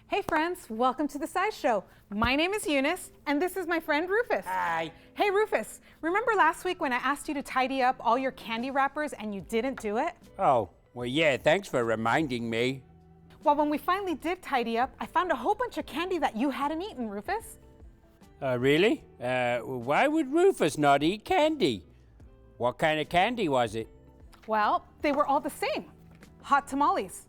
Hey friends, welcome to the Sideshow. My name is Eunice, and this is my friend Rufus. Hi. Hey Rufus, remember last week when I asked you to tidy up all your candy wrappers and you didn't do it? Oh, well, yeah, thanks for reminding me. Well, when we finally did tidy up, I found a whole bunch of candy that you hadn't eaten, Rufus. Really? Why would Rufus not eat candy? What kind of candy was it? Well, they were all the same. Hot tamales.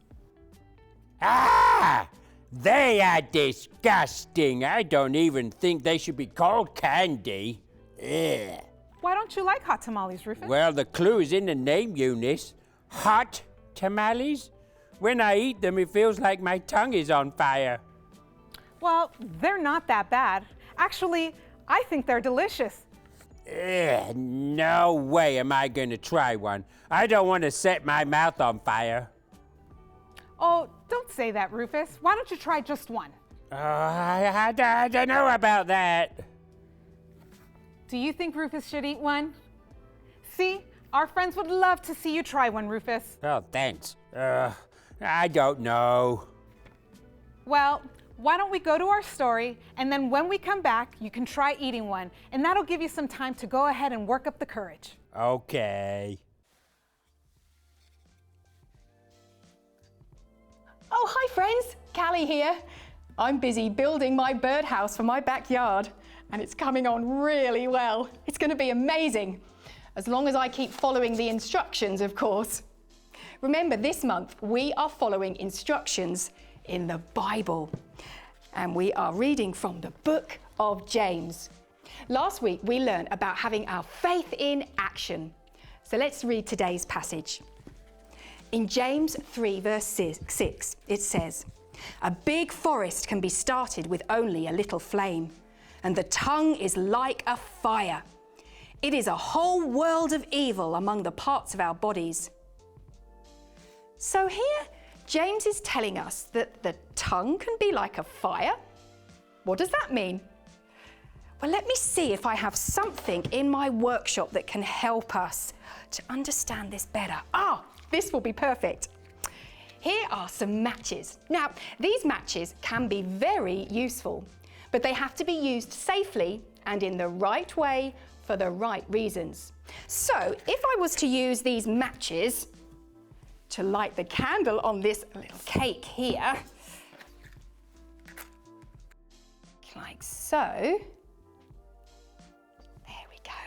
Ah! They are disgusting. I don't even think they should be called candy. Ugh. Why don't you like hot tamales, Rufus? Well, the clue is in the name, Eunice. Hot tamales? When I eat them, it feels like my tongue is on fire. Well, they're not that bad. Actually, I think they're delicious. Ugh, no way am I going to try one. I don't want to set my mouth on fire. Oh, don't say that, Rufus. Why don't you try just one? I don't know about that. Do you think Rufus should eat one? See, our friends would love to see you try one, Rufus. Oh, thanks. I don't know. Well, why don't we go to our story, and then when we come back, you can try eating one, and that'll give you some time to go ahead and work up the courage. Okay. Oh, hi friends, Callie here. I'm busy building my birdhouse for my backyard, and it's coming on really well. It's going to be amazing, as long as I keep following the instructions, of course. Remember, this month we are following instructions in the Bible, and we are reading from the book of James. Last week we learned about having our faith in action. So let's read today's passage. In James 3 verse 6, it says, "A big forest can be started with only a little flame, and the tongue is like a fire. It is a whole world of evil among the parts of our bodies." So here, James is telling us that the tongue can be like a fire. What does that mean? Well, let me see if I have something in my workshop that can help us to understand this better. This will be perfect. Here are some matches. Now, these matches can be very useful, but they have to be used safely and in the right way for the right reasons. So, if I was to use these matches to light the candle on this little cake here, like so, there we go.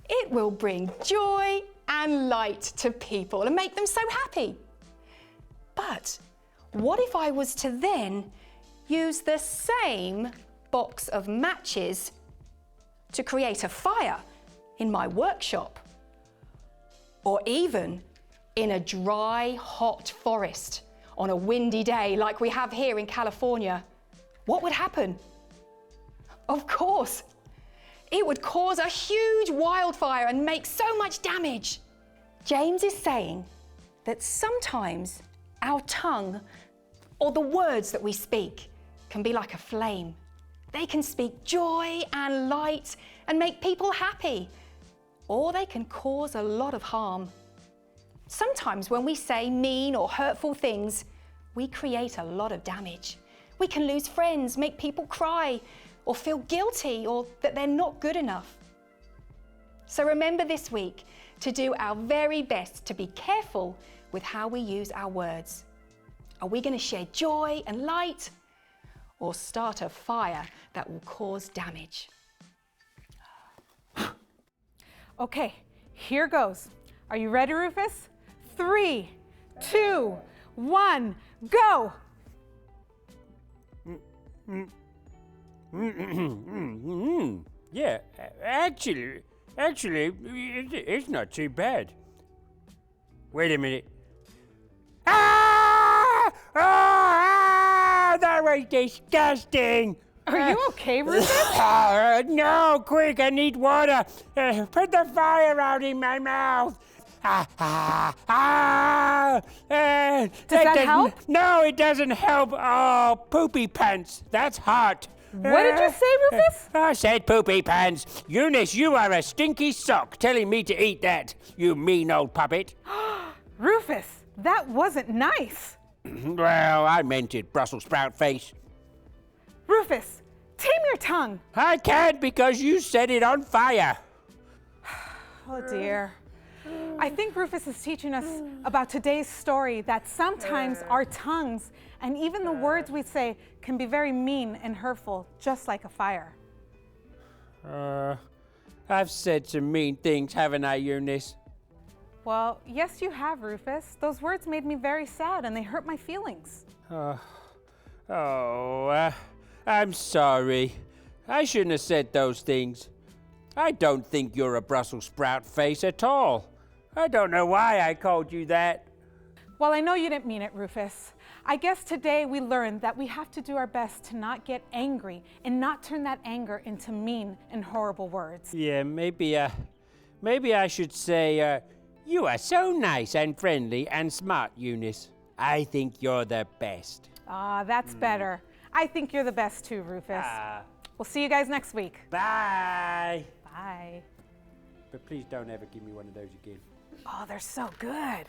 It will bring joy and light to people and make them so happy. But what if I was to then use the same box of matches to create a fire in my workshop, or even in a dry, hot forest on a windy day like we have here in California? What would happen? Of course, it would cause a huge wildfire and make so much damage. James is saying that sometimes our tongue, or the words that we speak, can be like a flame. They can speak joy and light and make people happy, or they can cause a lot of harm. Sometimes when we say mean or hurtful things, we create a lot of damage. We can lose friends, make people cry, or feel guilty or that they're not good enough. So remember this week to do our very best to be careful with how we use our words. Are we going to share joy and light, or start a fire that will cause damage? Okay, here goes. Are you ready, Rufus? 3, 2, 1, go! Yeah, actually, it's not too bad. Wait a minute. That was disgusting. Are you okay, Rufus? No, quick, I need water. Put the fire out in my mouth. Does that help? No, it doesn't help. Oh, poopy pants. That's hot. What did you say, Rufus? I said poopy pants. Eunice, you are a stinky sock telling me to eat that, you mean old puppet. Rufus, that wasn't nice. Well, I meant it, Brussels sprout face. Rufus, tame your tongue. I can't because you set it on fire. Oh dear. I think Rufus is teaching us about today's story that sometimes our tongues and even the words we say can be very mean and hurtful, just like a fire. I've said some mean things, haven't I, Eunice? Well, yes, you have, Rufus. Those words made me very sad and they hurt my feelings. I'm sorry. I shouldn't have said those things. I don't think you're a Brussels sprout face at all. I don't know why I called you that. Well, I know you didn't mean it, Rufus. I guess today we learned that we have to do our best to not get angry and not turn that anger into mean and horrible words. Yeah, maybe I should say, you are so nice and friendly and smart, Eunice. I think you're the best. Ah, that's better. I think you're the best too, Rufus. We'll see you guys next week. Bye. Bye. But please don't ever give me one of those again. Oh, they're so good.